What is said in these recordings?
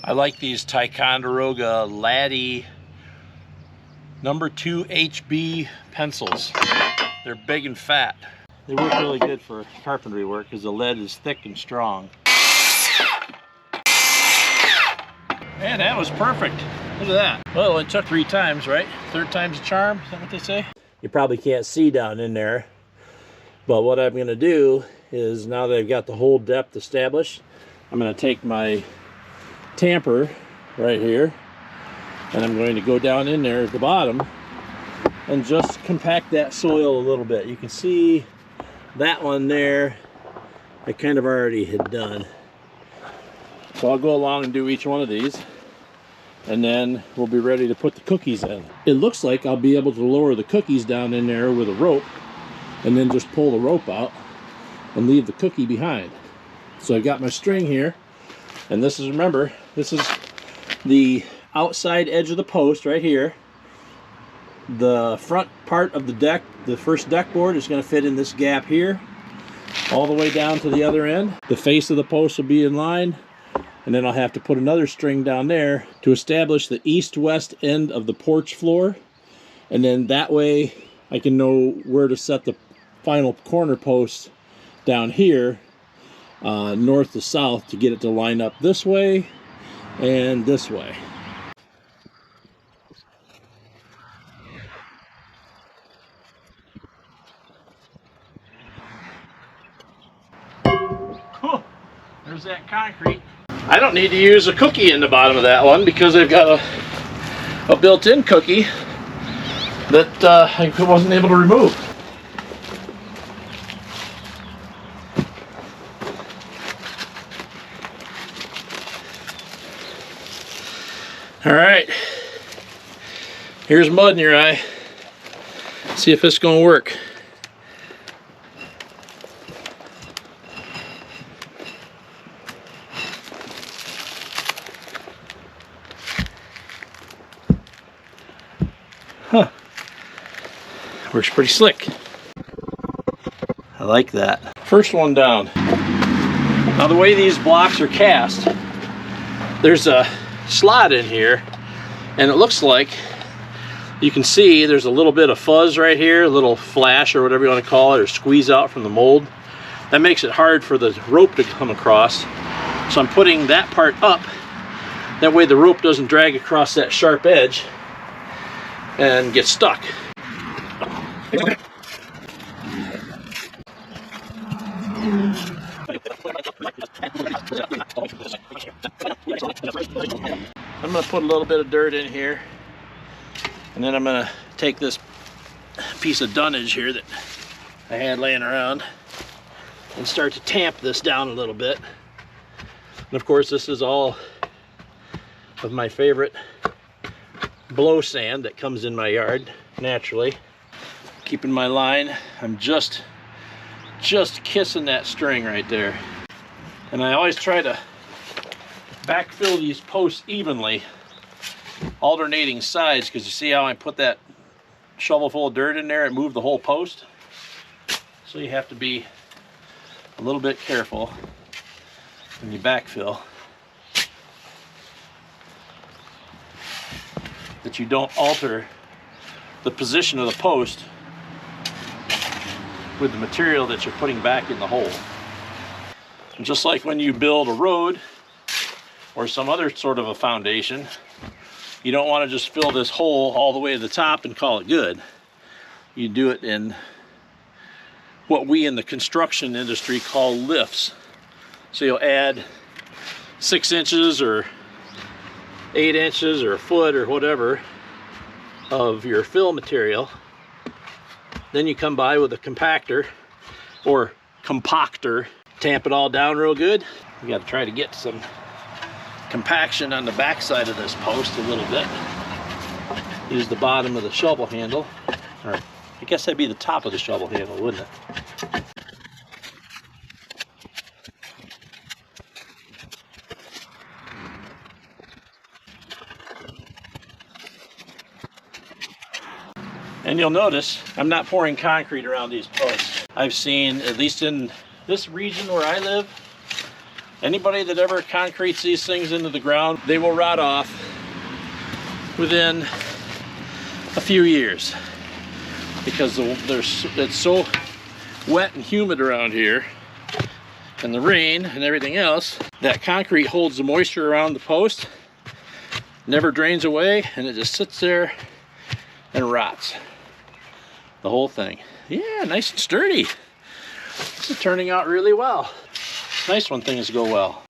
I like these Ticonderoga Laddie number 2 HB pencils. They're big and fat. They work really good for carpentry work because the lead is thick and strong. And that was perfect. Look at that. Well, it took 3 times, right? 3rd time's a charm, is that what they say? You probably can't see down in there, but what I'm gonna do is, now that I've got the hole depth established, I'm gonna take my tamper right here and I'm going to go down in there at the bottom and just compact that soil a little bit. You can see that one there I kind of already had done, so I'll go along and do each one of these and then we'll be ready to put the cookies in. It looks like I'll be able to lower the cookies down in there with a rope and then just pull the rope out and leave the cookie behind. So I've got my string here, and this is, remember, this is the outside edge of the post right here. The front part of the deck, the first deck board, is going to fit in this gap here all the way down to the other end. The face of the post will be in line, and then I'll have to put another string down there to establish the east-west end of the porch floor, and then that way I can know where to set the final corner post down here, north to south, to get it to line up this way and this way. Cool. There's that concrete. I don't need to use a cookie in the bottom of that one because I've got a built-in cookie that I wasn't able to remove. All right, here's mud in your eye. See if this is gonna work. Huh, works pretty slick. I like that. First one down. Now the way these blocks are cast, there's a slot in here, and it looks like you can see there's a little bit of fuzz right here, a little flash or whatever you want to call it, or squeeze out from the mold. That makes it hard for the rope to come across, so I'm putting that part up. That way the rope doesn't drag across that sharp edge and get stuck. I'm going to put a little bit of dirt in here, and then I'm going to take this piece of dunnage here that I had laying around and start to tamp this down a little bit. And of course, this is all of my favorite blow sand that comes in my yard naturally. Keeping my line, I'm just kissing that string right there. And I always try to backfill these posts evenly, alternating sides, because you see how I put that shovel full of dirt in there and moved the whole post? So you have to be a little bit careful when you backfill, that you don't alter the position of the post with the material that you're putting back in the hole. And just like when you build a road or some other sort of a foundation, you don't want to just fill this hole all the way to the top and call it good. You do it in what we in the construction industry call lifts. So you'll add 6 inches or 8 inches or a foot or whatever of your fill material. Then you come by with a compactor or compactor tamp it all down real good. We got to try to get some compaction on the back side of this post a little bit. Use the bottom of the shovel handle, or I guess that'd be the top of the shovel handle, wouldn't it? And you'll notice I'm not pouring concrete around these posts. I've seen, at least in this region where I live, anybody that ever concretes these things into the ground, they will rot off within a few years, because it's so wet and humid around here, and the rain and everything else, that concrete holds the moisture around the post, never drains away, and it just sits there and rots. The whole thing. Yeah, nice and sturdy. This is turning out really well. Nice when things go well.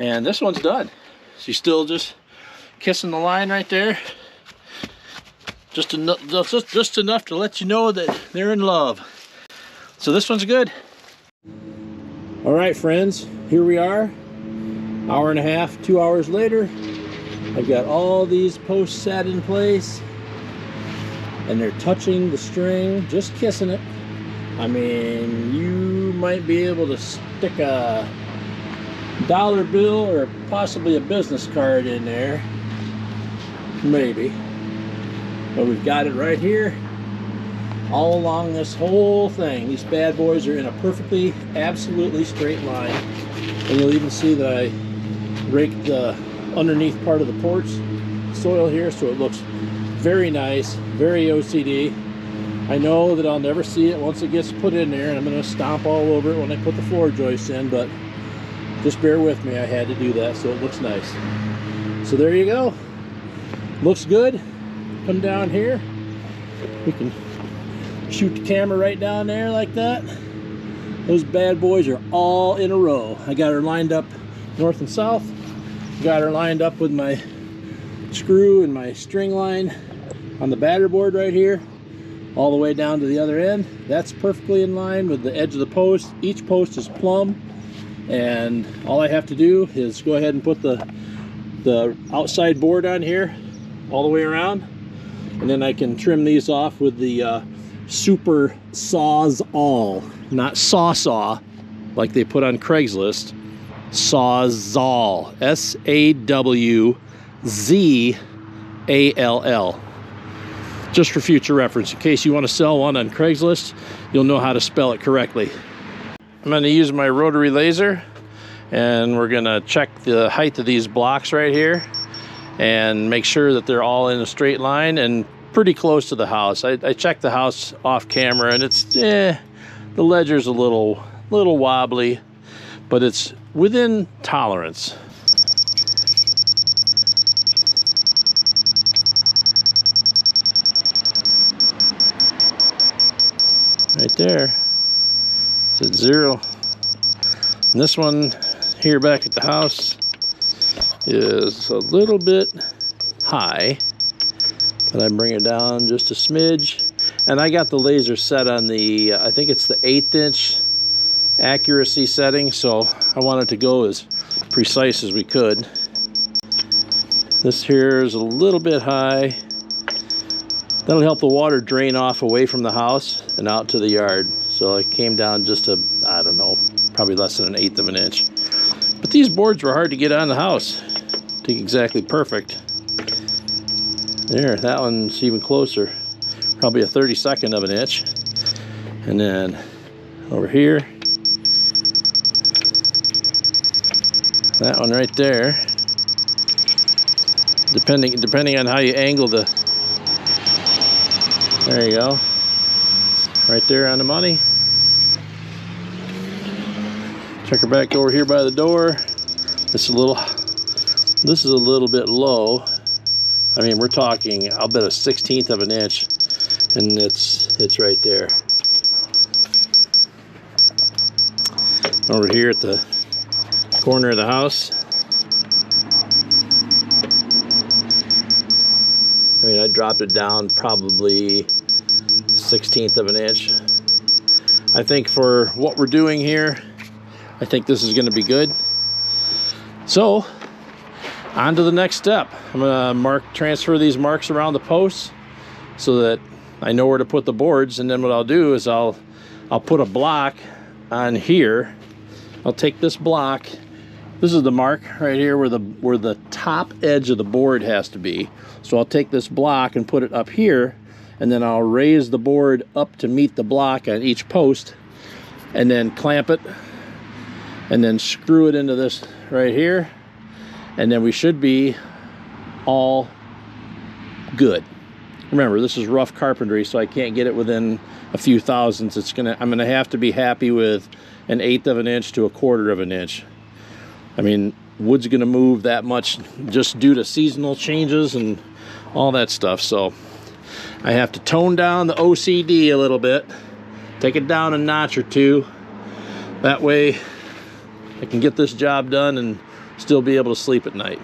And this one's done. She's still just kissing the line right there. Just enough to let you know that they're in love. So this one's good. All right, friends, here we are. Hour and a half, 2 hours later. I've got all these posts set in place, and they're touching the string, just kissing it. I mean, you might be able to stick a dollar bill or possibly a business card in there, maybe, but we've got it right here all along this whole thing. These bad boys are in a perfectly, absolutely straight line, and you'll even see that I raked the underneath part of the porch soil here, so it looks very nice, very OCD. I know that I'll never see it once it gets put in there, and I'm going to stomp all over it when I put the floor joists in, but just bear with me, I had to do that so it looks nice. So there you go. Looks good. Come down here. We can shoot the camera right down there like that. Those bad boys are all in a row. I got her lined up north and south. Got her lined up with my screw and my string line on the batter board right here, all the way down to the other end. That's perfectly in line with the edge of the post. Each post is plumb, and all I have to do is go ahead and put the outside board on here all the way around, and then I can trim these off with the super Sawzall, not saw like they put on Craigslist. Sawzall, S-A-W-Z-A-L-L. Just for future reference, in case you want to sell one on Craigslist, you'll know how to spell it correctly. I'm going to use my rotary laser, and we're going to check the height of these blocks right here and make sure that they're all in a straight line and pretty close to the house. I checked the house off camera, and it's the ledger's a little wobbly, but it's within tolerance. Right there, it's at 0. And this one here back at the house is a little bit high, but I bring it down just a smidge. And I got the laser set on the, I think it's the 1/8 inch accuracy setting, so I wanted to go as precise as we could. This here is a little bit high. That'll help the water drain off away from the house and out to the yard. So it came down just to, I don't know, probably less than 1/8 of an inch. But these boards were hard to get on the house to exactly perfect. There, that one's even closer, probably a 32nd of an inch. And then over here, that one right there, depending on how you angle the, there you go, right there on the money. Check her back over here by the door. This is a little bit low. I mean, we're talking, I'll bet a 1/16 of an inch, and it's right there. Over here at the corner of the house, I mean, I dropped it down probably 1/16 of an inch. I think for what we're doing here, I think this is going to be good. So, on to the next step. I'm going to transfer these marks around the posts so that I know where to put the boards, and then what I'll do is I'll put a block on here. I'll take this block. This is the mark right here where the top edge of the board has to be. So I'll take this block and put it up here, and then I'll raise the board up to meet the block on each post, and then clamp it, and then screw it into this right here, and then we should be all good. Remember, this is rough carpentry, so I can't get it within a few thousandths. I'm gonna have to be happy with 1/8 of an inch to 1/4 of an inch. I mean, wood's gonna move that much just due to seasonal changes and all that stuff. So I have to tone down the OCD a little bit, take it down a notch or two. That way I can get this job done and still be able to sleep at night.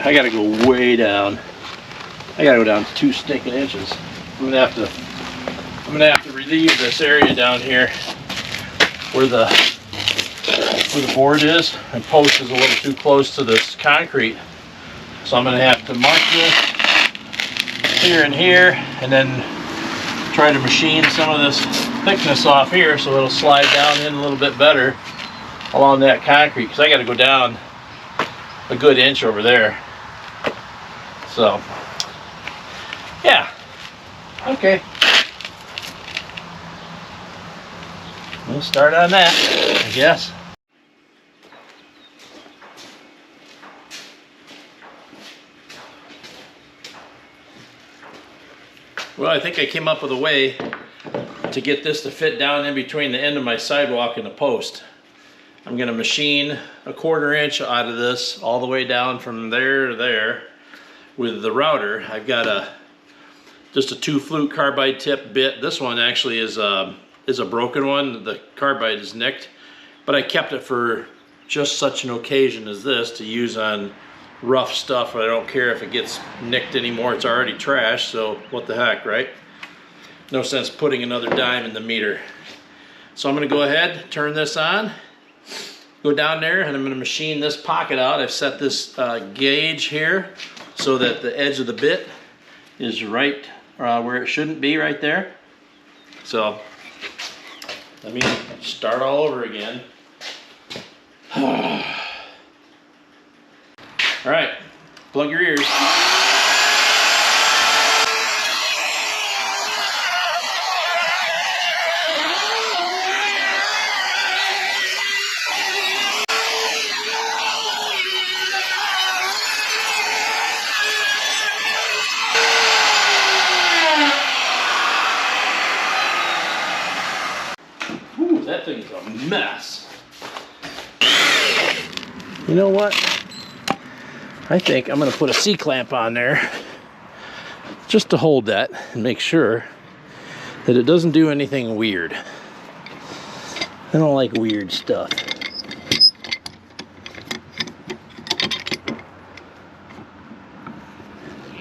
I gotta go way down. I gotta go down 2 stinking inches. I'm gonna have to relieve this area down here where the board is, and post is a little too close to this concrete. So I'm gonna have to mark this here and here, and then try to machine some of this thickness off here so it'll slide down in a little bit better along that concrete, because I gotta go down a good inch over there. So, yeah, okay. We'll start on that, I guess. Well, I think I came up with a way to get this to fit down in between the end of my sidewalk and the post. I'm going to machine a 1/4 inch out of this all the way down from there to there with the router. I've got just a 2 flute carbide tip bit. This one actually is a broken one. The carbide is nicked, but I kept it for just such an occasion as this to use on rough stuff. I don't care if it gets nicked anymore. It's already trash, so what the heck, right? No sense putting another dime in the meter. So I'm going to go ahead, turn this on, go down there, and I'm going to machine this pocket out. I've set this gauge here so that the edge of the bit is right where it shouldn't be, right there. So let me start all over again. All right, plug your ears. Ooh, that thing's a mess. You know what? I think I'm going to put a C-clamp on there just to hold that and make sure that it doesn't do anything weird. I don't like weird stuff.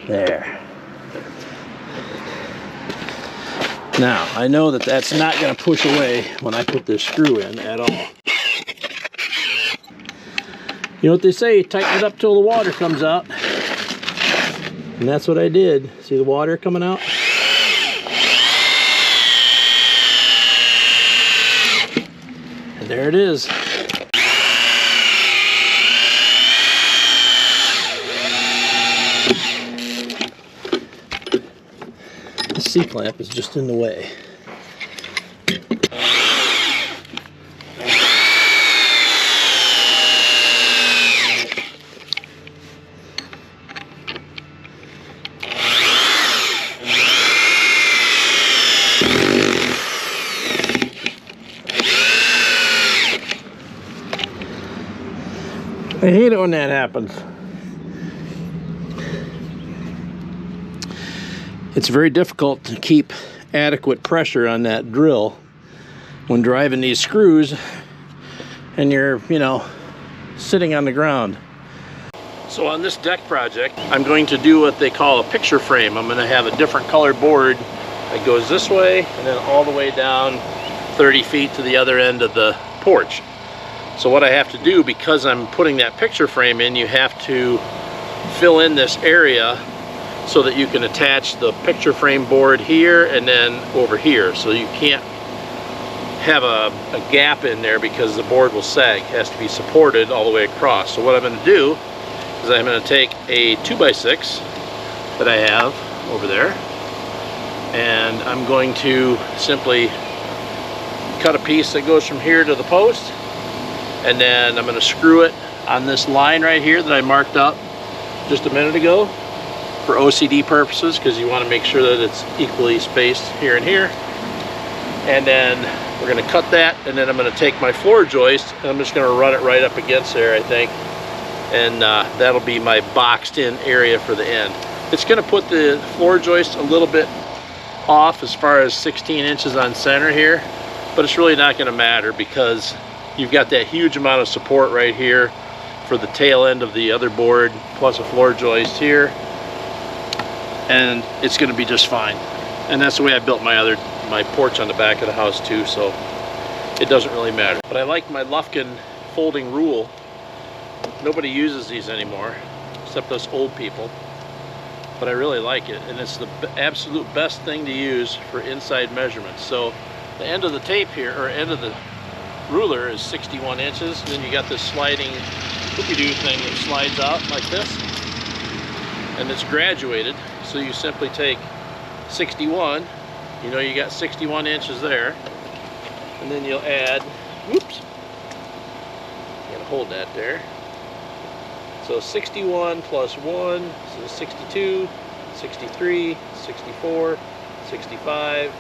There. Now, I know that that's not going to push away when I put this screw in at all. You know what they say, tighten it up till the water comes out. And that's what I did. See the water coming out? And there it is. The C-clamp is just in the way. I hate it when that happens. It's very difficult to keep adequate pressure on that drill when driving these screws and you're, you know, sitting on the ground. So on this deck project, I'm going to do what they call a picture frame. I'm going to have a different color board that goes this way and then all the way down 30 feet to the other end of the porch. So what I have to do, because I'm putting that picture frame in, you have to fill in this area so that you can attach the picture frame board here and then over here. So you can't have a gap in there because the board will sag. It has to be supported all the way across. So what I'm going to do is I'm going to take a 2x6 that I have over there, and I'm going to simply cut a piece that goes from here to the post, and then I'm going to screw it on this line right here that I marked up just a minute ago for OCD purposes, because you want to make sure that it's equally spaced here and here. And then we're going to cut that, and then I'm going to take my floor joist and I'm just going to run it right up against there, I think, and that'll be my boxed in area for the end. It's going to put the floor joist a little bit off as far as 16 inches on center here, but it's really not going to matter because you've got that huge amount of support right here for the tail end of the other board, plus a floor joist here, and it's going to be just fine. And that's the way I built my porch on the back of the house too, so it doesn't really matter. But I like my Lufkin folding rule. Nobody uses these anymore, except us old people. But I really like it, and it's the absolute best thing to use for inside measurements. So the end of the tape here, or end of the ruler, is 61 inches. And then you got this sliding whoopie-doo thing that slides out like this, and it's graduated. So you simply take 61, you know you got 61 inches there, and then you'll add, whoops, you gotta hold that there. So 61 plus 1, so 62, 63, 64, 65,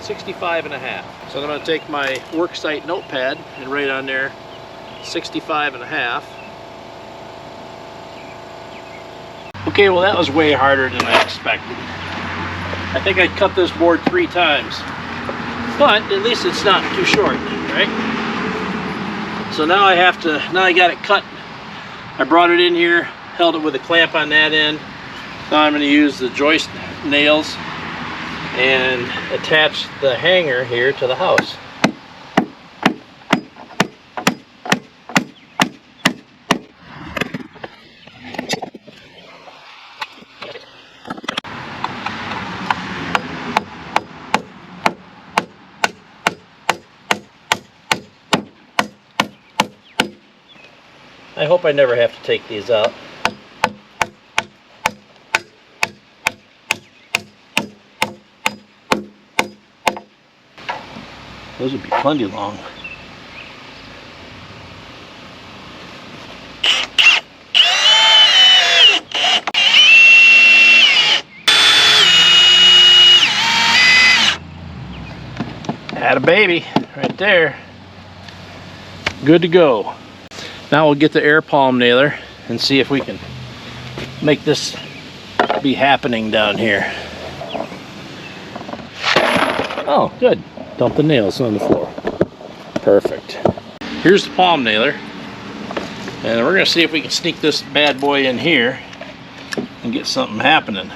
65 and a half. So then I'm going to take my worksite notepad and write on there 65 and a half. Okay, well that was way harder than I expected. I think I cut this board 3 times, but at least it's not too short, right? So now I got it cut. I brought it in here, held it with a clamp on that end. Now I'm going to use the joist nails and attach the hanger here to the house. I hope I never have to take these out. Those would be plenty long. Had a baby right there. Good to go. Now we'll get the air palm nailer and see if we can make this be happening down here. Oh, good. Dump the nails on the floor. Perfect. Here's the palm nailer. And we're going to see if we can sneak this bad boy in here and get something happening.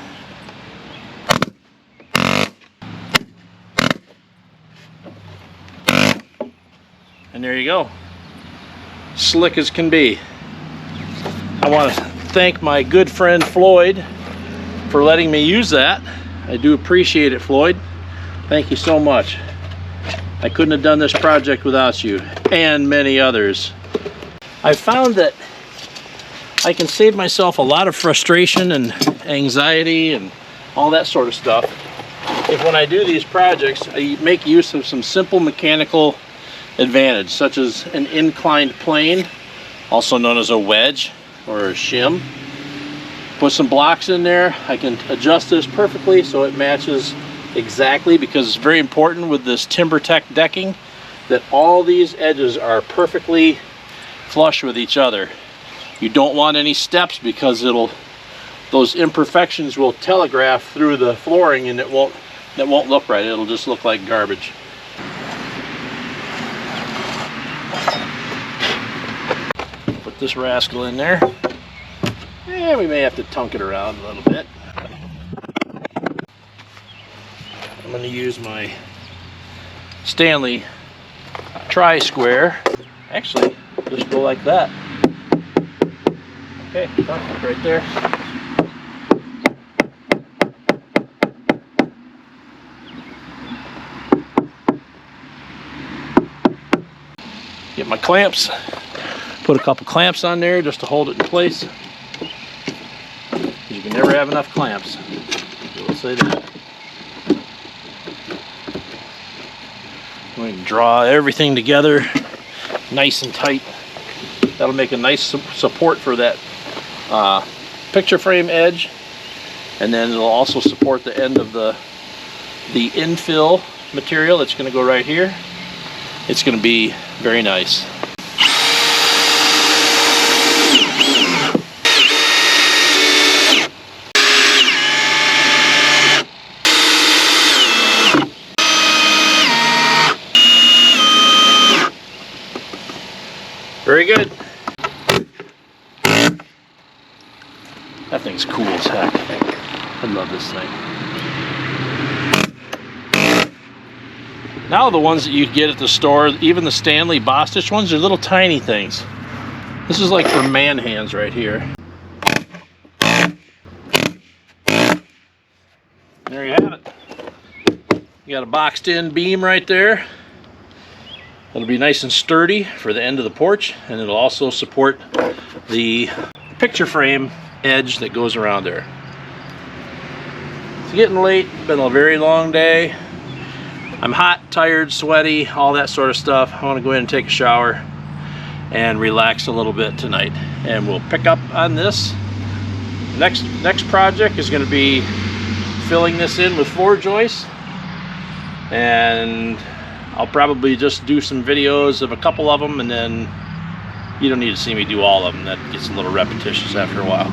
And there you go. Slick as can be. I want to thank my good friend Floyd for letting me use that. I do appreciate it, Floyd. Thank you so much. I couldn't have done this project without you, and many others. I found that I can save myself a lot of frustration and anxiety and all that sort of stuff if when I do these projects I make use of some simple mechanical advantage, such as an inclined plane, also known as a wedge or a shim. Put some blocks in there. I can adjust this perfectly so it matches exactly, because it's very important with this TimberTech decking that all these edges are perfectly flush with each other. You don't want any steps, because those imperfections will telegraph through the flooring and it won't look right. It'll just look like garbage. Put this rascal in there. Yeah, we may have to tunk it around a little bit. I'm going to use my Stanley tri-square. Actually, just go like that. Okay, tunk it right there. Get my clamps. Put a couple clamps on there just to hold it in place. You can never have enough clamps. We'll say that. We can draw everything together nice and tight. That'll make a nice support for that picture frame edge, and then it'll also support the end of the infill material that's going to go right here. It's going to be very nice. Very good. That thing's cool as heck. I love this thing. Now the ones that you get at the store, even the Stanley Bostitch ones, are little tiny things. This is like for man hands right here. There you have it. You got a boxed in beam right there. It'll be nice and sturdy for the end of the porch, and it'll also support the picture frame edge that goes around there. It's getting late, been a very long day. I'm hot, tired, sweaty, all that sort of stuff. I want to go in and take a shower and relax a little bit tonight, and we'll pick up on this. Next project is going to be filling this in with floor joists, and I'll probably just do some videos of a couple of them, and then you don't need to see me do all of them. That gets a little repetitious after a while.